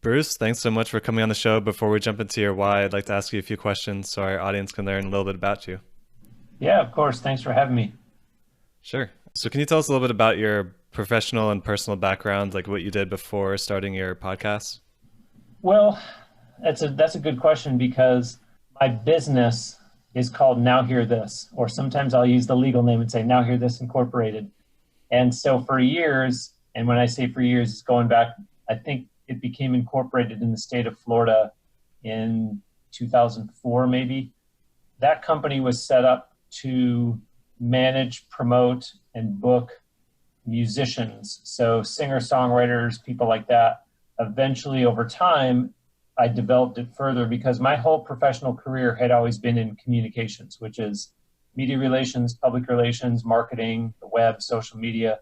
Bruce, thanks so much for coming on the show. Before we jump into your why, I'd like to ask you a few questions so our audience can learn a little bit about you. Yeah, of course. Thanks for having me. Sure. So, can you tell us a little bit about your professional and personal background, like what you did before starting your podcast? Well, that's a good question because my business is called Now Hear This, or sometimes I'll use the legal name and say Now Hear This Incorporated. And so for years, and when I say for years, it's going back, I think it became incorporated in the state of Florida in 2004, maybe. That company was set up to manage, promote, and book musicians. So singer songwriters, people like that. Eventually, over time, I developed it further because my whole professional career had always been in communications, which is media relations, public relations, marketing, the web, social media.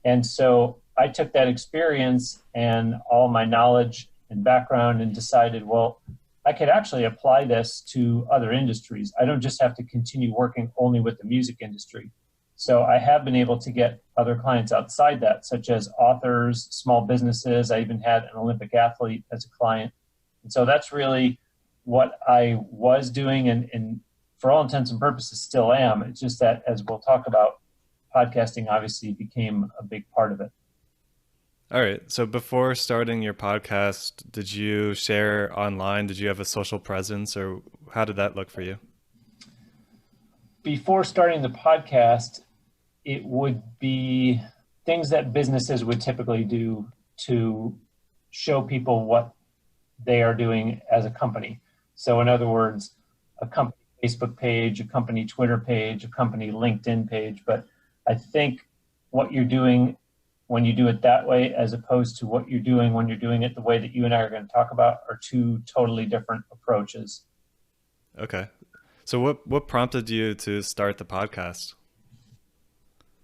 And so I took that experience and all my knowledge and background and decided, well, I could actually apply this to other industries. I don't just have to continue working only with the music industry. So I have been able to get other clients outside that, such as authors, small businesses. I even had an Olympic athlete as a client. And so that's really what I was doing and for all intents and purposes still am. It's just that, as we'll talk about, podcasting obviously became a big part of it. All right. So, before starting your podcast, did you share online? Did you have a social presence, or how did that look for you? Before starting the podcast, it would be things that businesses would typically do to show people what they are doing as a company. So in other words, a company Facebook page, a company Twitter page, a company LinkedIn page. But I think what you're doing when you do it that way, as opposed to what you're doing when you're doing it the way that you and I are going to talk about, are two totally different approaches. Okay. So, what prompted you to start the podcast?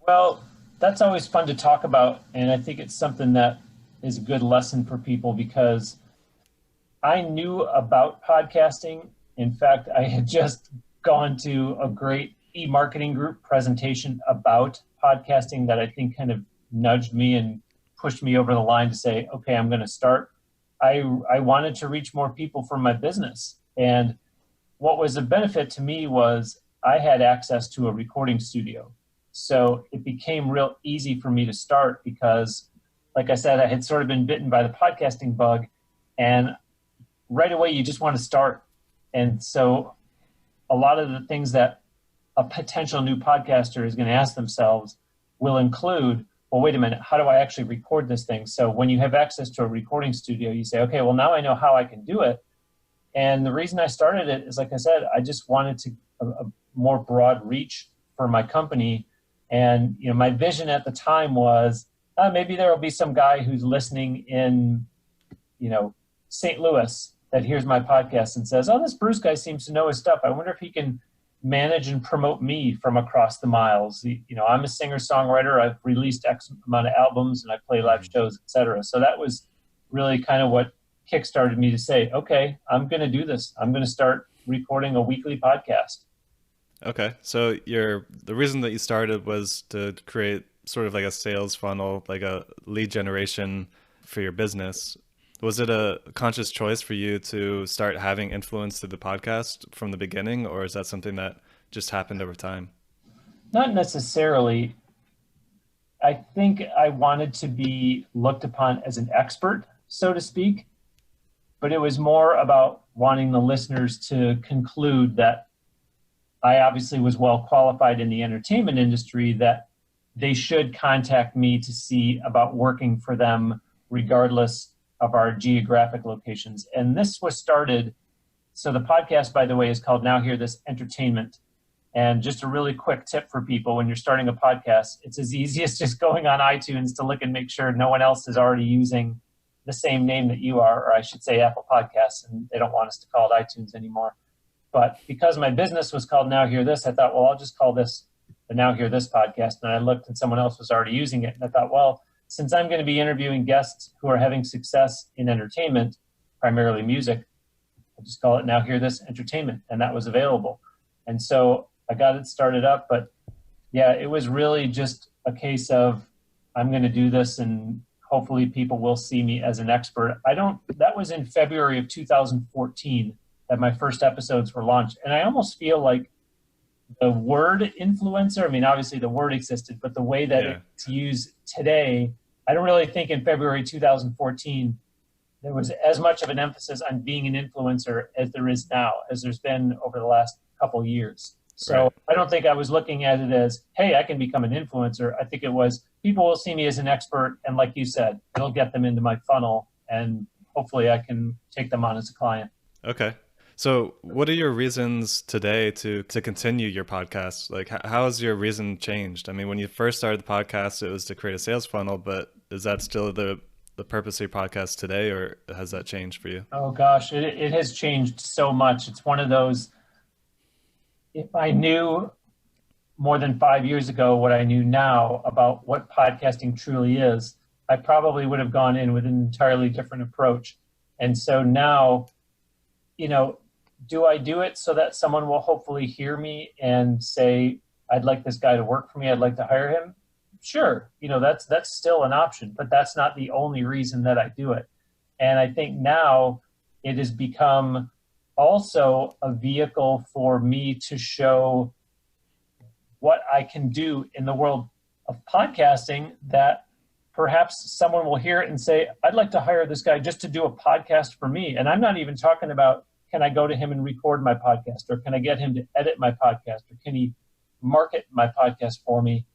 Well, that's always fun to talk about. And I think it's something that is a good lesson for people because I knew about podcasting. In fact, I had just gone to a great e-marketing group presentation about podcasting that I think kind of nudged me and pushed me over the line to say, okay, I'm going to start. I wanted to reach more people for my business. And what was a benefit to me was I had access to a recording studio. So it became real easy for me to start because, like I said, I had sort of been bitten by the podcasting bug. And right away, you just want to start. And so a lot of the things that a potential new podcaster is going to ask themselves will include, well, wait a minute, how do I actually record this thing? So when you have access to a recording studio, you say, okay, well, now I know how I can do it. And the reason I started it is, like I said, I just wanted to a more broad reach for my company. And my vision at the time was maybe there will be some guy who's listening in, St. Louis that hears my podcast and says, "Oh, this Bruce guy seems to know his stuff. I wonder if he can manage and promote me from across the miles." I'm a singer-songwriter. I've released X amount of albums and I play live shows, etc. So that was really kind of what kickstarted me to say, okay, I'm going to do this. I'm going to start recording a weekly podcast. Okay. So, the reason that you started was to create sort of like a sales funnel, like a lead generation for your business. Was it a conscious choice for you to start having influence through the podcast from the beginning, or is that something that just happened over time? Not necessarily. I think I wanted to be looked upon as an expert, so to speak, but it was more about wanting the listeners to conclude that I obviously was well qualified in the entertainment industry, that they should contact me to see about working for them regardless of our geographic locations. And this was started, so the podcast, by the way, is called Now Hear This Entertainment. And just a really quick tip for people when you're starting a podcast, it's as easy as just going on iTunes to look and make sure no one else is already using the same name that you are, or I should say Apple Podcasts, and they don't want us to call it iTunes anymore. But because my business was called Now Hear This, I thought, well, I'll just call this the Now Hear This podcast. And I looked and someone else was already using it. And I thought, well, since I'm going to be interviewing guests who are having success in entertainment, primarily music, I'll just call it Now Hear This Entertainment. And that was available. And so I got it started up. But yeah, it was really just a case of I'm going to do this and hopefully people will see me as an expert. That was in February of 2014 that my first episodes were launched. And I almost feel like the word influencer, I mean, obviously the word existed, but the way that it's used today, I don't really think in February 2014, there was as much of an emphasis on being an influencer as there is now, as there's been over the last couple of years. So I don't think I was looking at it as, hey, I can become an influencer. I think it was, people will see me as an expert. And like you said, it'll get them into my funnel and hopefully I can take them on as a client. Okay. So what are your reasons today to continue your podcast? Like, how has your reason changed? I mean, when you first started the podcast, it was to create a sales funnel, but is that still the purpose of your podcast today, or has that changed for you? Oh gosh, it has changed so much. It's one of those, if I knew more than 5 years ago what I knew now about what podcasting truly is, I probably would have gone in with an entirely different approach. And so now, do I do it so that someone will hopefully hear me and say, I'd like this guy to work for me, I'd like to hire him? Sure, that's still an option, but that's not the only reason that I do it. And I think now it has become also a vehicle for me to show what I can do in the world of podcasting, that perhaps someone will hear it and say, I'd like to hire this guy just to do a podcast for me. And I'm not even talking about, can I go to him and record my podcast, or can I get him to edit my podcast, or can he market my podcast for me?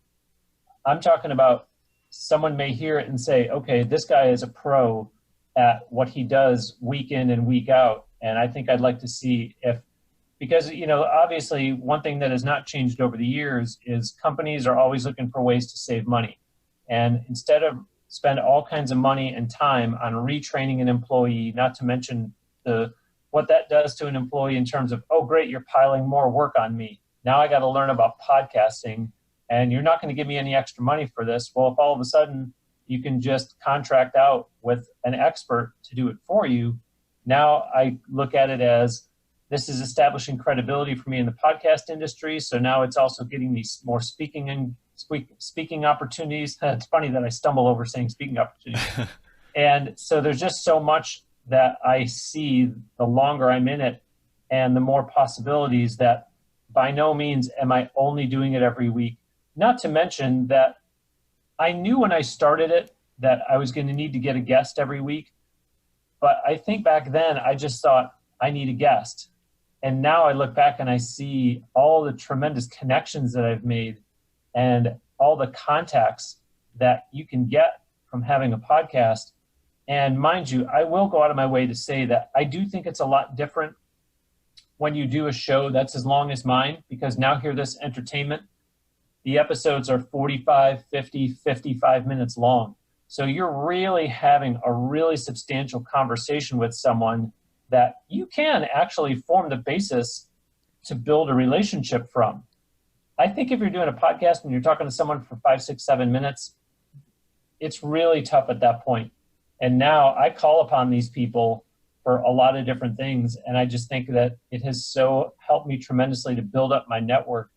I'm talking about someone may hear it and say, okay, this guy is a pro at what he does week in and week out. And I think I'd like to see if, because, obviously one thing that has not changed over the years is companies are always looking for ways to save money. And instead of spend all kinds of money and time on retraining an employee, not to mention what that does to an employee in terms of, oh, great, you're piling more work on me. Now I got to learn about podcasting and you're not going to give me any extra money for this. Well, if all of a sudden you can just contract out with an expert to do it for you, now I look at it as, this is establishing credibility for me in the podcast industry. So now it's also getting me more speaking opportunities. It's funny that I stumble over saying speaking opportunities. And so there's just so much that I see the longer I'm in it, and the more possibilities that by no means am I only doing it every week. Not to mention that I knew when I started it that I was going to need to get a guest every week. But I think back then I just thought, I need a guest. And now I look back and I see all the tremendous connections that I've made and all the contacts that you can get from having a podcast. And mind you, I will go out of my way to say that I do think it's a lot different when you do a show that's as long as mine, because now hear this, entertainment, the episodes are 45, 50, 55 minutes long. So you're really having a really substantial conversation with someone that you can actually form the basis to build a relationship from. I think if you're doing a podcast and you're talking to someone for 5, 6, 7 minutes, it's really tough at that point. And now I call upon these people for a lot of different things. And I just think that it has so helped me tremendously to build up my network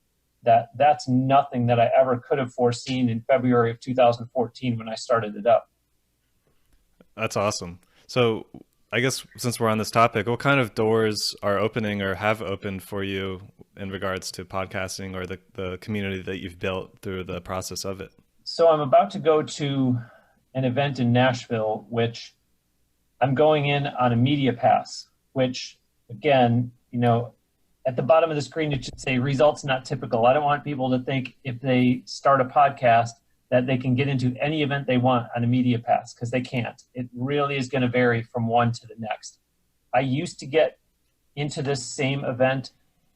that that's nothing that I ever could have foreseen in February of 2014 when I started it up. That's awesome. So I guess since we're on this topic, what kind of doors are opening or have opened for you in regards to podcasting or the community that you've built through the process of it? So I'm about to go to an event in Nashville, which I'm going in on a media pass, which again, at the bottom of the screen, it should say results not typical. I don't want people to think if they start a podcast that they can get into any event they want on a media pass, because they can't. It really is going to vary from one to the next. I used to get into this same event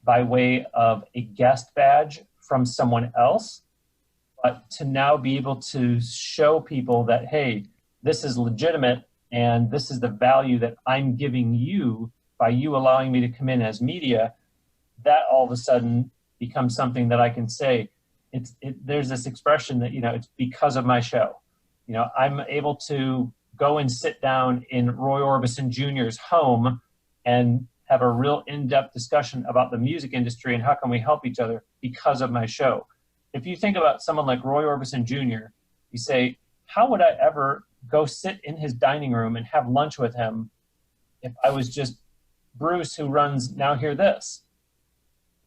by way of a guest badge from someone else, but to now be able to show people that, hey, this is legitimate and this is the value that I'm giving you by you allowing me to come in as media, that all of a sudden becomes something that I can say, there's this expression that, it's because of my show. I'm able to go and sit down in Roy Orbison Jr.'s home and have a real in-depth discussion about the music industry and how can we help each other because of my show. If you think about someone like Roy Orbison Jr., you say, how would I ever go sit in his dining room and have lunch with him if I was just Bruce who runs Now Hear This?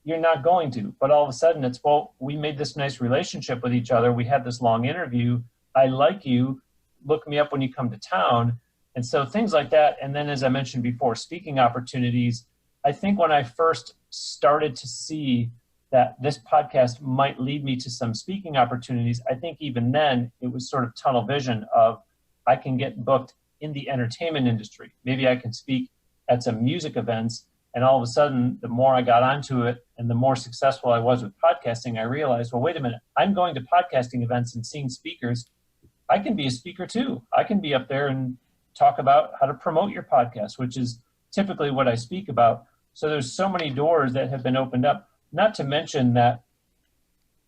You're not going to. But all of a sudden it's, well, we made this nice relationship with each other. We had this long interview. I like you. Look me up when you come to town. And so things like that. And then, as I mentioned before, speaking opportunities. I think when I first started to see that this podcast might lead me to some speaking opportunities, I think even then it was sort of tunnel vision of, I can get booked in the entertainment industry. Maybe I can speak at some music events. And all of a sudden, the more I got onto it and the more successful I was with podcasting, I realized, well, wait a minute, I'm going to podcasting events and seeing speakers. I can be a speaker too. I can be up there and talk about how to promote your podcast, which is typically what I speak about. So there's so many doors that have been opened up, not to mention that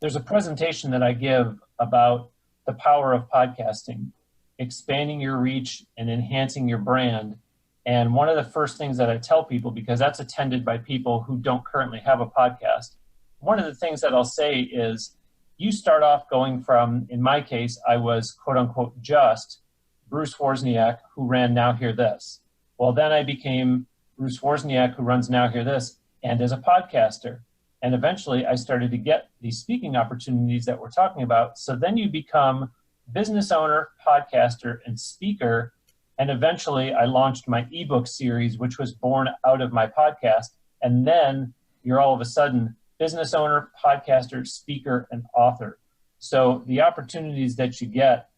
there's a presentation that I give about the power of podcasting, expanding your reach and enhancing your brand. And one of the first things that I tell people, because that's attended by people who don't currently have a podcast, one of the things that I'll say is, you start off going from, in my case, I was quote unquote just Bruce Wawrzyniak, who ran Now Hear This. Well, then I became Bruce Wawrzyniak, who runs Now Hear This, and as a podcaster. And eventually I started to get these speaking opportunities that we're talking about. So then you become business owner, podcaster, and speaker. And eventually I launched my ebook series, which was born out of my podcast. And then you're all of a sudden business owner, podcaster, speaker, and author. So the opportunities that you get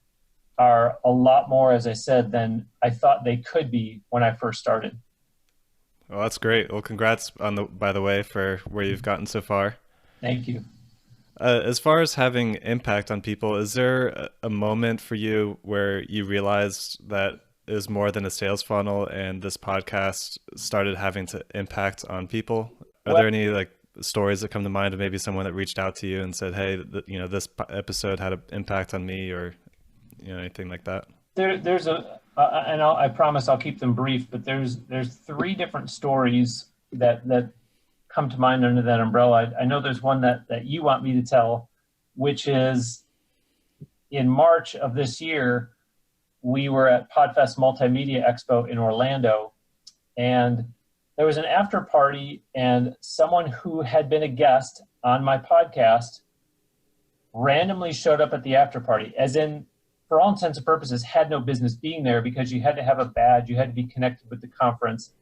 are a lot more, as I said, than I thought they could be when I first started. Well, that's great. Well, congrats by the way, for where you've gotten so far. Thank you. As far as having impact on people, is there a moment for you where you realized that it was more than a sales funnel and this podcast started having to impact on people? Are there any like stories that come to mind of maybe someone that reached out to you and said, hey, this episode had an impact on me, or anything like that? There's and I promise I'll keep them brief, but there's 3 different stories that come to mind under that umbrella. I know there's one that you want me to tell, which is in March of this year, we were at Podfest Multimedia Expo in Orlando, and there was an after party, and someone who had been a guest on my podcast randomly showed up at the after party, as in, for all intents and purposes, had no business being there because you had to have a badge, you had to be connected with the conference.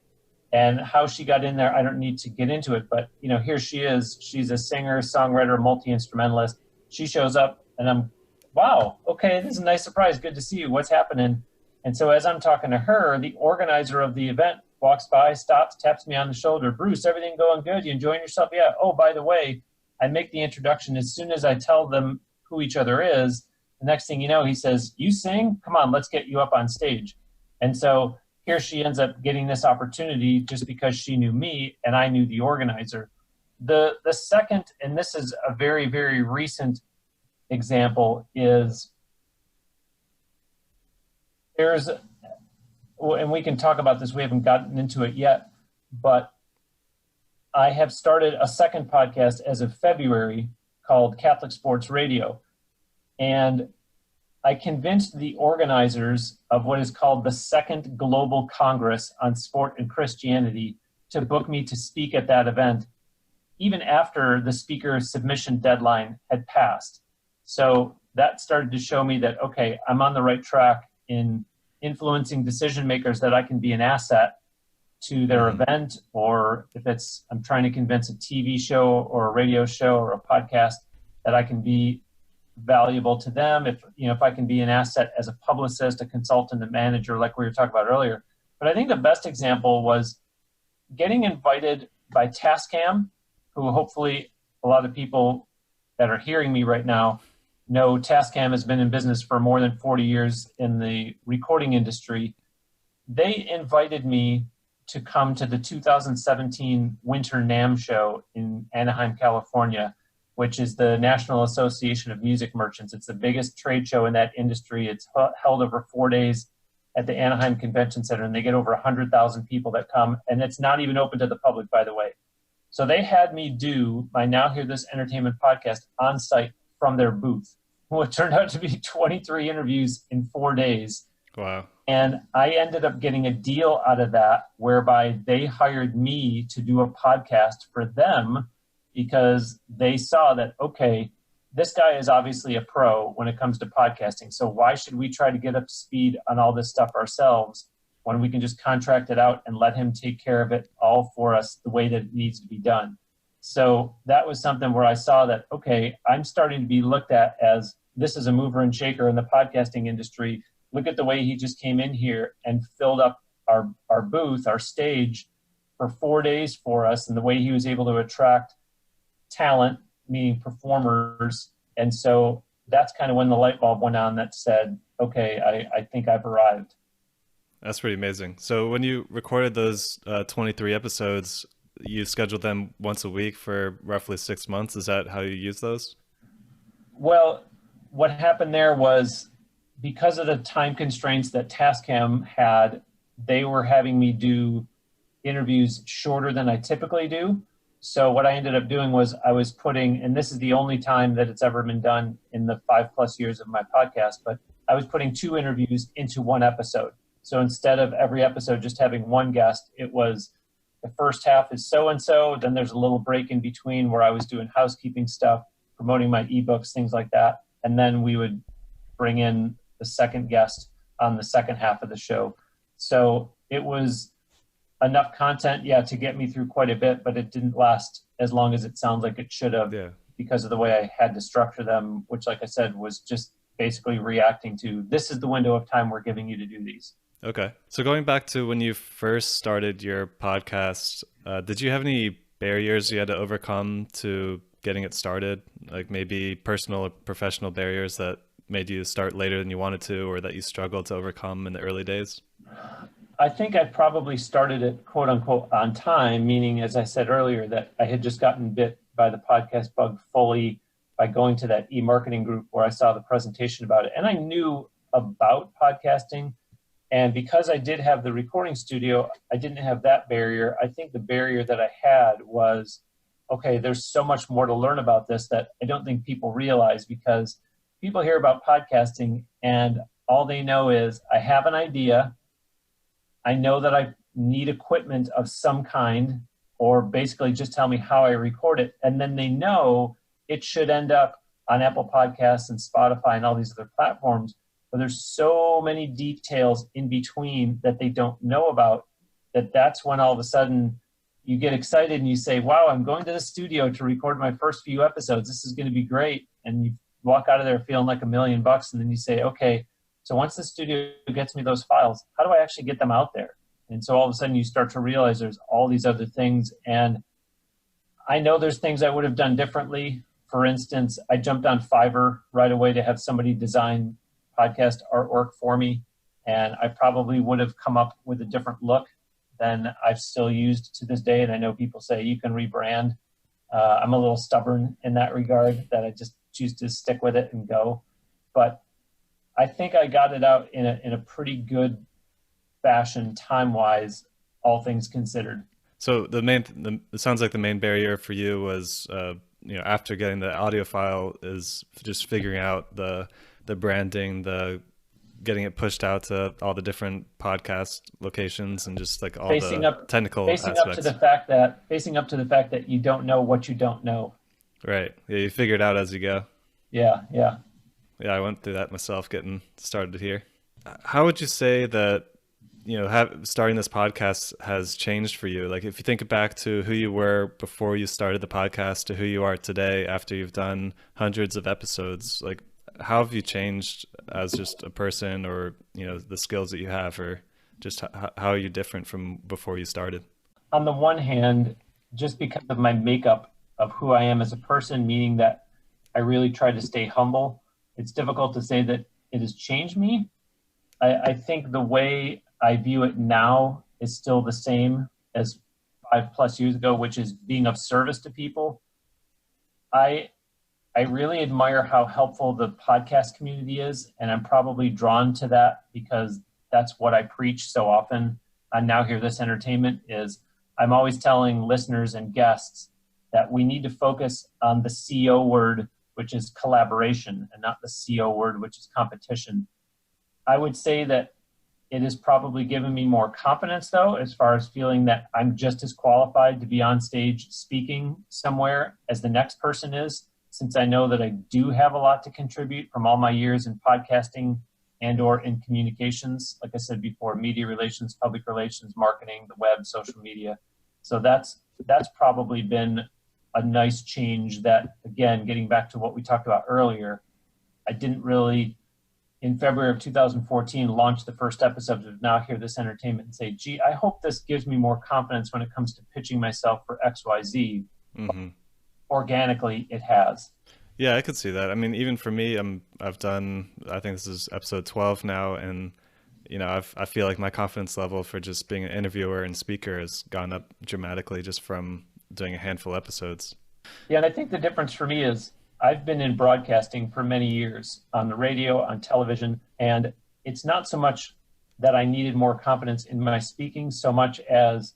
And how she got in there, I don't need to get into it, but here she is. She's a singer, songwriter, multi-instrumentalist. She shows up and I'm, wow, okay, this is a nice surprise. Good to see you. What's happening? And so as I'm talking to her, the organizer of the event walks by, stops, taps me on the shoulder. Bruce, everything going good? You enjoying yourself? Yeah. Oh, by the way, I make the introduction. As soon as I tell them who each other is, the next thing you know, he says, you sing? Come on, let's get you up on stage. And so here she ends up getting this opportunity just because she knew me and I knew the organizer. The second, and this is a very, very recent example, is and we can talk about this, we haven't gotten into it yet, but I have started a second podcast as of February called Catholic Sports Radio. And I convinced the organizers of what is called the Second Global Congress on Sport and Christianity to book me to speak at that event, even after the speaker submission deadline had passed. So that started to show me that, okay, I'm on the right track in influencing decision makers, that I can be an asset to their event, or if I'm trying to convince a TV show or a radio show or a podcast, that I can be valuable to them. If I can be an asset as a publicist, a consultant, a manager, like we were talking about earlier. But I think the best example was getting invited by Tascam, who hopefully a lot of people that are hearing me right now know. Tascam has been in business for more than 40 years in the recording industry. They invited me to come to the 2017 Winter NAMM show in Anaheim, California, which is the National Association of Music Merchants. It's the biggest trade show in that industry. It's held over 4 days at the Anaheim Convention Center, and they get over 100,000 people that come, and it's not even open to the public, by the way. So they had me do my Now Hear This Entertainment podcast on site from their booth, what turned out to be 23 interviews in 4 days. Wow. And I ended up getting a deal out of that whereby they hired me to do a podcast for them because they saw that, okay, this guy is obviously a pro when it comes to podcasting. So why should we try to get up to speed on all this stuff ourselves when we can just contract it out and let him take care of it all for us the way that it needs to be done? So that was something where I saw that, okay, I'm starting to be looked at as this is a mover and shaker in the podcasting industry. Look at the way he just came in here and filled up our booth, our stage for 4 days for us, and the way he was able to attract talent, meaning performers. And so that's kind of when the light bulb went on that said, okay, I think I've arrived. That's pretty amazing. So when you recorded those 23 episodes, you scheduled them once a week for roughly 6 months. Is that how you use those? Well, what happened there was because of the time constraints that Tascam had, they were having me do interviews shorter than I typically do. So what I ended up doing was I was putting, and this is the only time that it's ever been done in the 5+ years of my podcast, but I was putting 2 interviews into one episode. So instead of every episode just having one guest, it was the first half is so-and-so, then there's a little break in between where I was doing housekeeping stuff, promoting my ebooks, things like that. And then we would bring in the second guest on the second half of the show. So it was enough content, yeah, to get me through quite a bit, but it didn't last as long as it sounds like it should have. Yeah. Because of the way I had to structure them, which, like I said, was just basically reacting to this is the window of time we're giving you to do these. Okay. So going back to when you first started your podcast, did you have any barriers you had to overcome to getting it started? Like maybe personal or professional barriers that made you start later than you wanted to, or that you struggled to overcome in the early days? I think I probably started it quote unquote on time, meaning, as I said earlier, that I had just gotten bit by the podcast bug fully by going to that e-marketing group where I saw the presentation about it. And I knew about podcasting. And because I did have the recording studio, I didn't have that barrier. I think the barrier that I had was, okay, there's so much more to learn about this that I don't think people realize, because people hear about podcasting and all they know is I have an idea. I know that I need equipment of some kind, or basically just tell me how I record it. And then they know it should end up on Apple Podcasts and Spotify and all these other platforms. But there's so many details in between that they don't know about, that's when all of a sudden you get excited and you say, wow, I'm going to the studio to record my first few episodes. This is going to be great. And you walk out of there feeling like $1 million. And then you say, okay, so once the studio gets me those files, how do I actually get them out there? And so all of a sudden you start to realize there's all these other things. And I know there's things I would have done differently. For instance, I jumped on Fiverr right away to have somebody design podcast artwork for me. And I probably would have come up with a different look than I've still used to this day. And I know people say you can rebrand. I'm a little stubborn in that regard, that I just choose to stick with it and go. But I think I got it out in a pretty good fashion, time-wise, all things considered. So it sounds like the main barrier for you was, after getting the audio file, is just figuring out the branding, the getting it pushed out to all the different podcast locations, and just like all the technical aspects. Facing up to the fact that you don't know what you don't know. Right. Yeah, you figure it out as you go. Yeah. Yeah, I went through that myself getting started here. How would you say that, starting this podcast has changed for you? Like if you think back to who you were before you started the podcast to who you are today after you've done hundreds of episodes, like how have you changed as just a person, or, the skills that you have, or just how are you different from before you started? On the one hand, just because of my makeup of who I am as a person, meaning that I really try to stay humble, it's difficult to say that it has changed me. I think the way I view it now is still the same as 5+ years ago, which is being of service to people. I really admire how helpful the podcast community is, and I'm probably drawn to that because that's what I preach so often on Now Hear This Entertainment. Is I'm always telling listeners and guests that we need to focus on the CO word, which is collaboration, and not the CO word, which is competition. I would say that It has probably given me more confidence, though, as far as feeling that I'm just as qualified to be on stage speaking somewhere as the next person is, since I know that I do have a lot to contribute from all my years in podcasting and or in communications. Like I said before, media relations, public relations, marketing, the web, social media. So that's probably been a nice change that, again, getting back to what we talked about earlier, I didn't really, in February of 2014, launch the first episode of Now Hear This Entertainment and say, gee, I hope this gives me more confidence when it comes to pitching myself for XYZ. Mm-hmm. Organically, it has. Yeah, I could see that. I mean, even for me, I've done, I think this is episode 12 now, and I feel like my confidence level for just being an interviewer and speaker has gone up dramatically just from doing a handful of episodes. Yeah, and I think the difference for me is I've been in broadcasting for many years, on the radio, on television, and it's not so much that I needed more confidence in my speaking so much as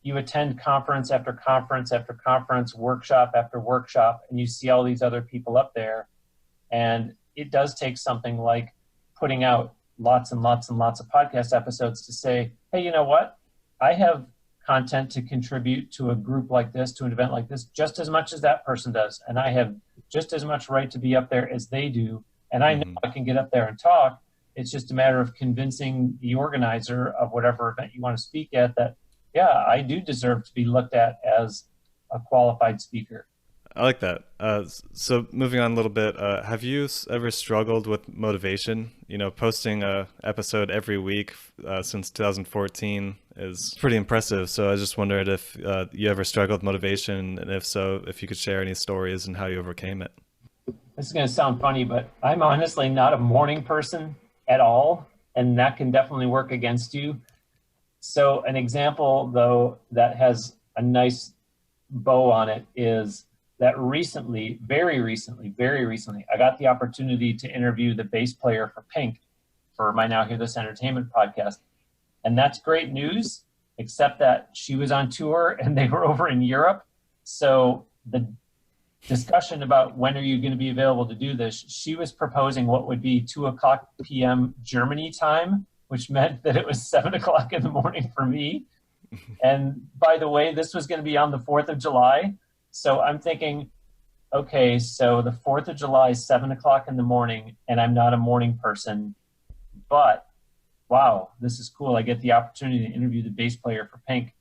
you attend conference after conference after conference, workshop after workshop, and you see all these other people up there. And it does take something like putting out lots and lots and lots of podcast episodes to say, hey, you know what? I have content to contribute to a group like this, to an event like this, just as much as that person does. And I have just as much right to be up there as they do. And I know I can get up there and talk. It's just a matter of convincing the organizer of whatever event you want to speak at that, yeah, I do deserve to be looked at as a qualified speaker. I like that. So moving on a little bit, have you ever struggled with motivation? Posting a episode every week since 2014 is pretty impressive. So I just wondered if you ever struggled with motivation, and if so, if you could share any stories and how you overcame it. This is going to sound funny, but I'm honestly not a morning person at all, and that can definitely work against you. So an example, though, that has a nice bow on it is that recently, very recently, I got the opportunity to interview the bass player for Pink for my Now Hear This Entertainment podcast. And that's great news, except that she was on tour and they were over in Europe. So the discussion about when are you going to be available to do this, she was proposing what would be 2:00 p.m. Germany time, which meant that it was 7:00 in the morning for me. And by the way, this was going to be on the 4th of July. So I'm thinking, okay, so the 4th of July is 7:00 in the morning, and I'm not a morning person, but wow, this is cool. I get the opportunity to interview the bass player for Pink.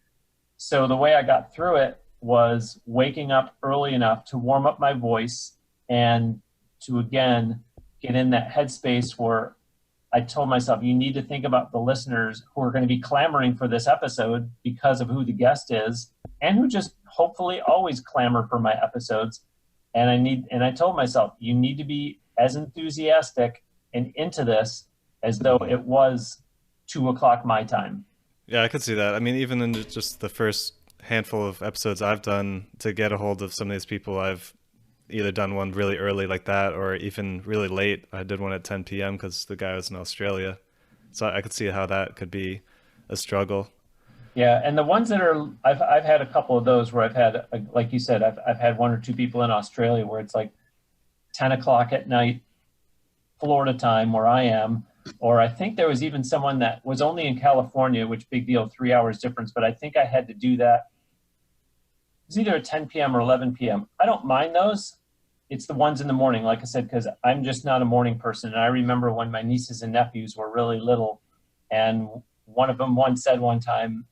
So the way I got through it was waking up early enough to warm up my voice and to, again, get in that headspace where I told myself, you need to think about the listeners who are going to be clamoring for this episode because of who the guest is, and who just hopefully always clamor for my episodes. And I told myself, you need to be as enthusiastic and into this as though it was 2:00 my time. Yeah, I could see that. I mean, even in just the first handful of episodes I've done, to get a hold of some of these people, I've either done one really early like that or even really late. I did one at 10 p.m. because the guy was in Australia. So I could see how that could be a struggle. Yeah, and the ones that are, I've had a couple of those where I've had, like you said, I've had one or two people in Australia where it's like 10:00 at night, Florida time where I am, or I think there was even someone that was only in California, which big deal, 3 hours difference, but I think I had to do that. It was either at 10 p.m. or 11 p.m. I don't mind those. It's the ones in the morning, like I said, because I'm just not a morning person. And I remember when my nieces and nephews were really little, and one of them once said one time,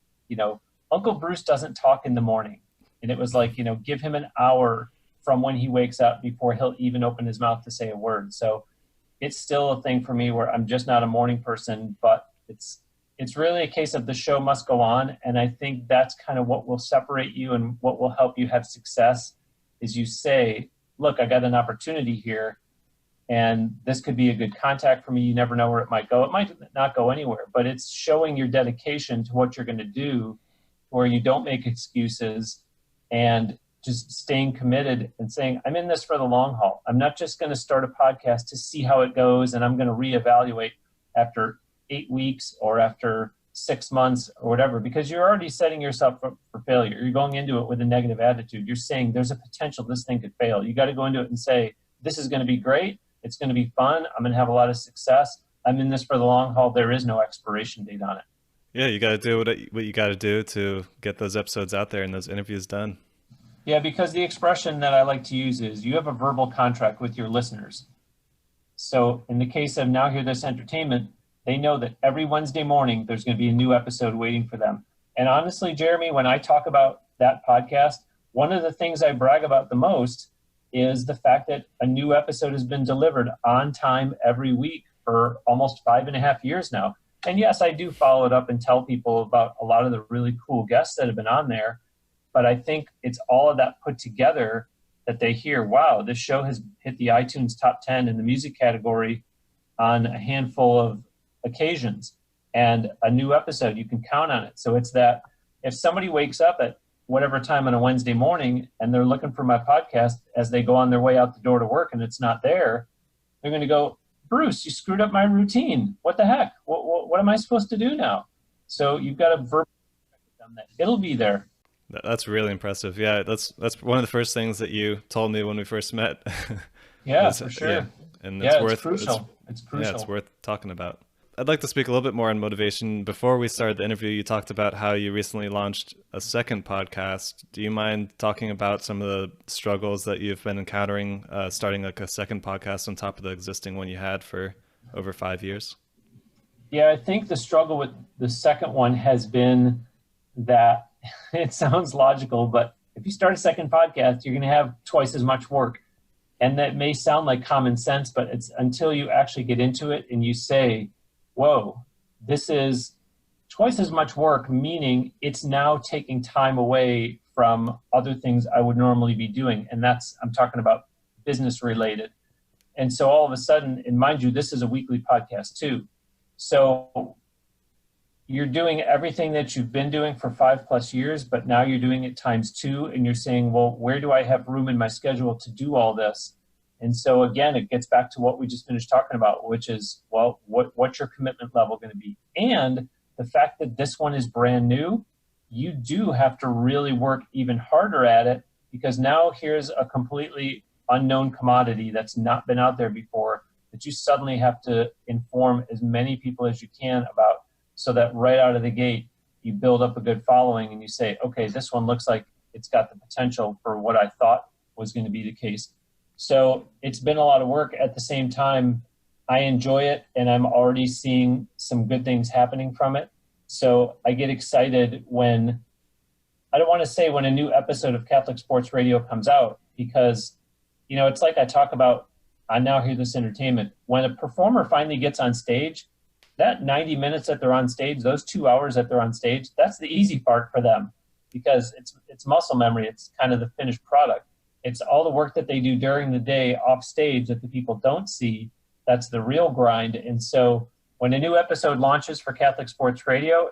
Uncle Bruce doesn't talk in the morning. And it was like, give him an hour from when he wakes up before he'll even open his mouth to say a word. So it's still a thing for me where I'm just not a morning person, but it's really a case of the show must go on. And I think that's kind of what will separate you and what will help you have success is you say, look, I got an opportunity here and this could be a good contact for me. You never know where it might go. It might not go anywhere, but it's showing your dedication to what you're going to do where you don't make excuses and just staying committed and saying, I'm in this for the long haul. I'm not just going to start a podcast to see how it goes and I'm going to reevaluate after 8 weeks or after 6 months or whatever, because you're already setting yourself up for failure. You're going into it with a negative attitude. You're saying there's a potential this thing could fail. You got to go into it and say, this is going to be great. It's going to be fun. I'm going to have a lot of success. I'm in this for the long haul. There is no expiration date on it. Yeah, you got to do what you got to do to get those episodes out there and those interviews done. Yeah, because the expression that I like to use is you have a verbal contract with your listeners. So in the case of Now Hear This Entertainment, they know that every Wednesday morning there's going to be a new episode waiting for them. And honestly, Jeremy, when I talk about that podcast, one of the things I brag about the most is the fact that a new episode has been delivered on time every week for almost 5.5 years now. And yes, I do follow it up and tell people about a lot of the really cool guests that have been on there. But I think it's all of that put together that they hear, wow, this show has hit the iTunes top 10 in the music category on a handful of occasions. And a new episode, you can count on it. So it's that if somebody wakes up at whatever time on a Wednesday morning and they're looking for my podcast as they go on their way out the door to work and it's not there, they're going to go, Bruce, you screwed up my routine. What the heck? What am I supposed to do now? So you've got to verbally them that it'll be there. That's really impressive. Yeah, that's one of the first things that you told me when we first met. Yeah, for sure. Yeah. And it's crucial. It's crucial. Yeah, it's worth talking about. I'd like to speak a little bit more on motivation. Before we started the interview, you talked about how you recently launched a second podcast. Do you mind talking about some of the struggles that you've been encountering starting like a second podcast on top of the existing one you had for over 5 years? Yeah, I think the struggle with the second one has been that it sounds logical, but if you start a second podcast, you're going to have twice as much work. And that may sound like common sense, but it's until you actually get into it and you say, whoa, this is twice as much work, meaning it's now taking time away from other things I would normally be doing. And I'm talking about business related. And so all of a sudden, and mind you, this is a weekly podcast too. So you're doing everything that you've been doing for 5+ years, but now you're doing it ×2, and you're saying, well, where do I have room in my schedule to do all this? And so again, it gets back to what we just finished talking about, which is, well, what's your commitment level going to be? And the fact that this one is brand new, you do have to really work even harder at it, because now here's a completely unknown commodity that's not been out there before that you suddenly have to inform as many people as you can about, so that right out of the gate, you build up a good following and you say, okay, this one looks like it's got the potential for what I thought was going to be the case. So it's been a lot of work. At the same time, I enjoy it, and I'm already seeing some good things happening from it. So I get excited when, I don't want to say when a new episode of Catholic Sports Radio comes out, because, you know, it's like I talk about on Now Hear This Entertainment. When a performer finally gets on stage, that 90 minutes that they're on stage, those 2 hours that they're on stage, that's the easy part for them, because it's muscle memory. It's kind of the finished product. It's all the work that they do during the day off stage that the people don't see. That's the real grind. And so when a new episode launches for Catholic Sports Radio,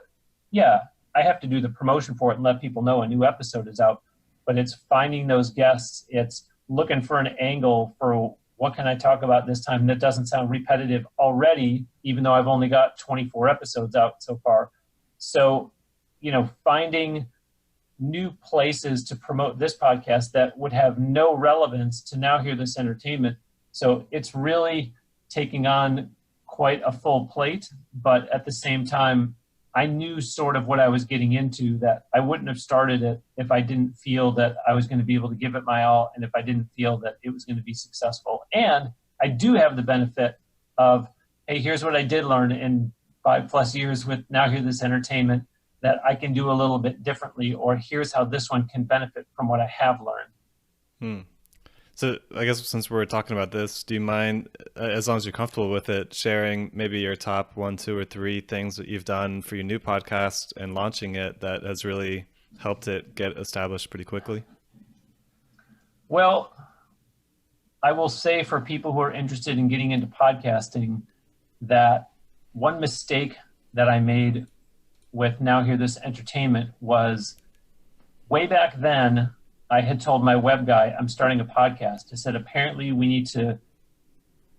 yeah, I have to do the promotion for it and let people know a new episode is out. But it's finding those guests. It's looking for an angle for what can I talk about this time that doesn't sound repetitive already, even though I've only got 24 episodes out so far. So, you know, finding new places to promote this podcast that would have no relevance to Now Hear This Entertainment. So it's really taking on quite a full plate, but at the same time, I knew sort of what I was getting into, that I wouldn't have started it if I didn't feel that I was going to be able to give it my all, and if I didn't feel that it was going to be successful. And I do have the benefit of, hey, here's what I did learn in 5+ years with Now Hear This Entertainment that I can do a little bit differently, or here's how this one can benefit from what I have learned. So I guess since we're talking about this, do you mind, as long as you're comfortable with it, sharing maybe your top 1, 2, or 3 things that you've done for your new podcast and launching it that has really helped it get established pretty quickly? Well, I will say for people who are interested in getting into podcasting that one mistake that I made with Now Hear This Entertainment was way back then, I had told my web guy, I'm starting a podcast. I said, apparently we need to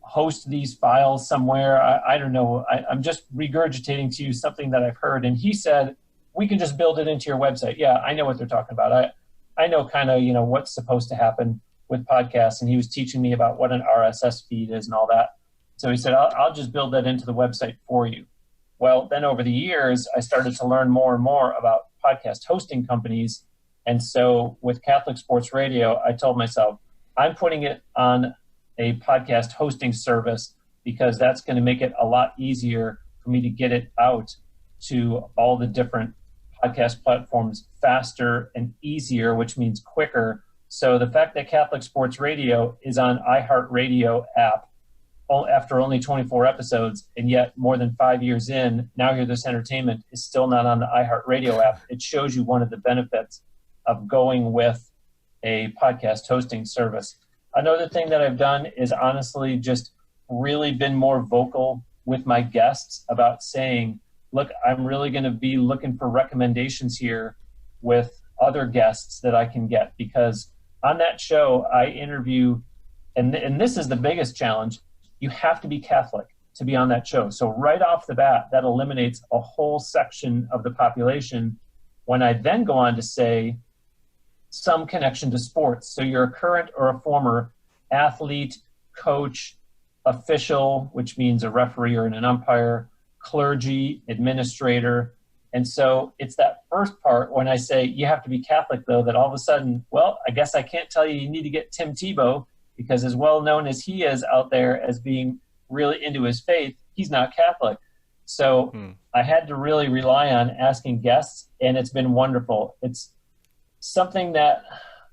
host these files somewhere. I don't know. I'm just regurgitating to you something that I've heard. And he said, we can just build it into your website. Yeah, I know what they're talking about. I know kind of, you know, what's supposed to happen with podcasts. And he was teaching me about what an RSS feed is and all that. So he said, I'll just build that into the website for you. Well, then over the years, I started to learn more and more about podcast hosting companies. And so with Catholic Sports Radio, I told myself, I'm putting it on a podcast hosting service because that's going to make it a lot easier for me to get it out to all the different podcast platforms faster and easier, which means quicker. So the fact that Catholic Sports Radio is on iHeartRadio app after only 24 episodes, and yet more than 5 years in, Now Hear This Entertainment is still not on the iHeartRadio app. It shows you one of the benefits of going with a podcast hosting service. Another thing that I've done is honestly just really been more vocal with my guests about saying, look, I'm really going to be looking for recommendations here with other guests that I can get, because on that show I interview, and this is the biggest challenge, you have to be Catholic to be on that show. So right off the bat, that eliminates a whole section of the population. When I then go on to say some connection to sports, so you're a current or a former athlete, coach, official, which means a referee or an umpire, clergy, administrator. And so it's that first part when I say you have to be Catholic, though, that all of a sudden, well, I guess I can't tell you need to get Tim Tebow, because as well known as he is out there as being really into his faith, he's not Catholic. So I had to really rely on asking guests, and it's been wonderful. It's something that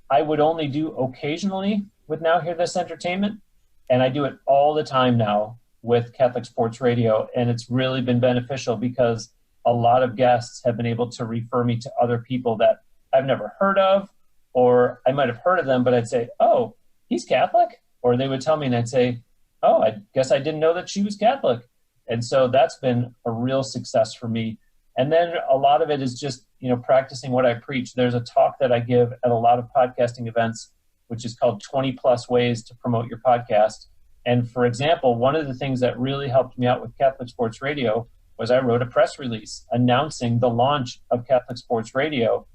I would only do occasionally with Now Hear This Entertainment, and I do it all the time now with Catholic Sports Radio, and it's really been beneficial because a lot of guests have been able to refer me to other people that I've never heard of, or I might have heard of them, but I'd say, oh, he's Catholic? Or they would tell me and I'd say, oh, I guess I didn't know that she was Catholic. And so that's been a real success for me. And then a lot of it is just, practicing what I preach. There's a talk that I give at a lot of podcasting events, which is called 20 plus ways to promote your podcast. And for example, one of the things that really helped me out with Catholic Sports Radio was I wrote a press release announcing the launch of Catholic Sports Radio.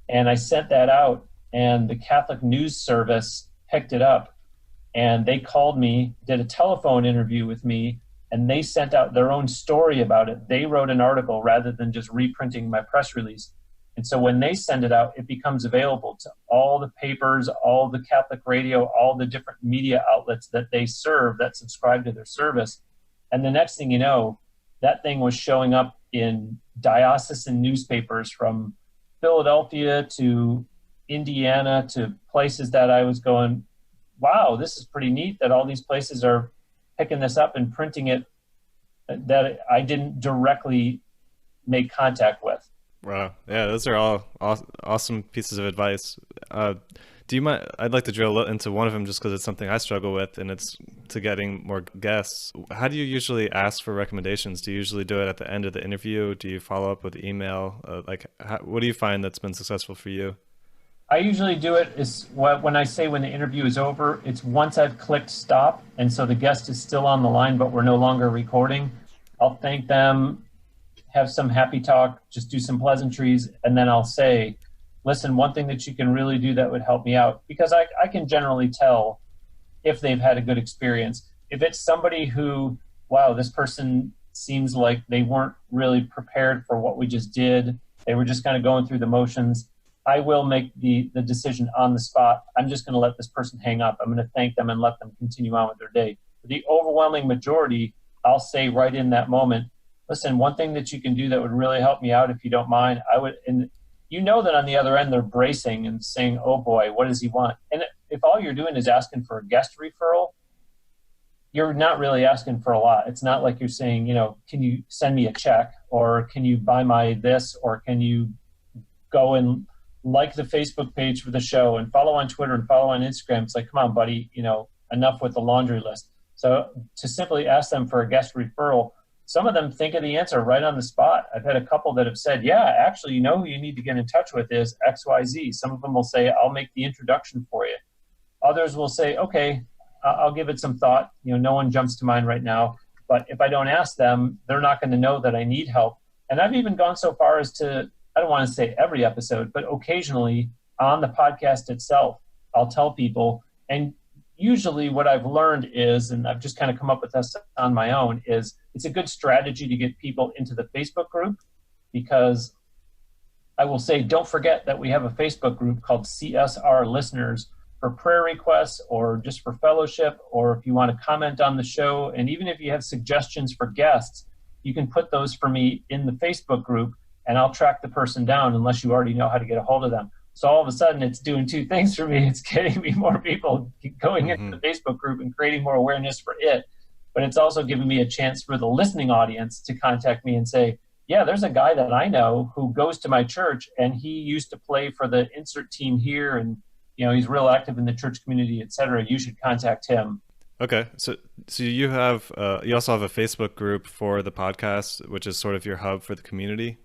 And I sent that out, and the Catholic News Service picked it up, and they called me, did a telephone interview with me, and they sent out their own story about it. They wrote an article rather than just reprinting my press release. And so when they send it out, it becomes available to all the papers, all the Catholic radio, all the different media outlets that they serve, that subscribe to their service. And the next thing you know, that thing was showing up in diocesan newspapers from Philadelphia to Indiana to places that I was going, wow, this is pretty neat that all these places are picking this up and printing it that I didn't directly make contact with. Wow. Yeah, those are all awesome pieces of advice. Do you mind? I'd like to drill into one of them just because it's something I struggle with, and it's to getting more guests. How do you usually ask for recommendations? Do you usually do it at the end of the interview? Do you follow up with email? What do you find that's been successful for you? I usually do it when I say when the interview is over, it's once I've clicked stop, and so the guest is still on the line, but we're no longer recording. I'll thank them, have some happy talk, just do some pleasantries, and then I'll say, listen, one thing that you can really do that would help me out, because I can generally tell if they've had a good experience. If it's somebody who, wow, this person seems like they weren't really prepared for what we just did, they were just kind of going through the motions, I will make the decision on the spot. I'm just going to let this person hang up. I'm going to thank them and let them continue on with their day. For the overwhelming majority, I'll say right in that moment, listen, one thing that you can do that would really help me out, if you don't mind, I would, and you know that on the other end, they're bracing and saying, oh boy, what does he want? And if all you're doing is asking for a guest referral, you're not really asking for a lot. It's not like you're saying, can you send me a check, or can you buy my this, or can you go and like the Facebook page for the show and follow on Twitter and follow on Instagram. It's like, come on, buddy, enough with the laundry list. So to simply ask them for a guest referral, some of them think of the answer right on the spot. I've had a couple that have said, yeah, actually, who you need to get in touch with is XYZ. Some of them will say, I'll make the introduction for you. Others will say, okay, I'll give it some thought. No one jumps to mind right now. But if I don't ask them, they're not going to know that I need help. And I've even gone so far as to, I don't want to say every episode, but occasionally on the podcast itself, I'll tell people, and usually what I've learned is, and I've just kind of come up with this on my own, is it's a good strategy to get people into the Facebook group, because I will say, don't forget that we have a Facebook group called CSR Listeners for prayer requests or just for fellowship, or if you want to comment on the show. And even if you have suggestions for guests, you can put those for me in the Facebook group and I'll track the person down unless you already know how to get a hold of them. So all of a sudden it's doing two things for me. It's getting me more people going into the Facebook group and creating more awareness for it. But it's also giving me a chance for the listening audience to contact me and say, yeah, there's a guy that I know who goes to my church and he used to play for the insert team here, and he's real active in the church community, et cetera. You should contact him. Okay. So you have, you also have a Facebook group for the podcast, which is sort of your hub for the community.